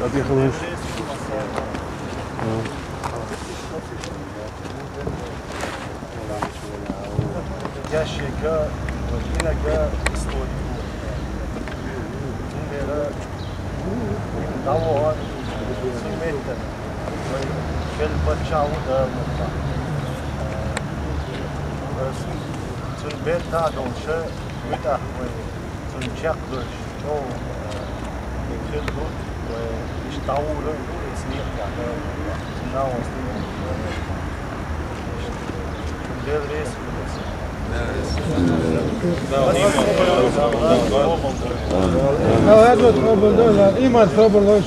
يعطيك خلاص Gerçekten yine de istiyor. Bunlara dava hizmette. Gel başağı da zum Beta dolce mütah ve zum çakmış o kırdı ve iştahlı ismiyet yani now devres هذا تقبل دولة إيمان تقبل وش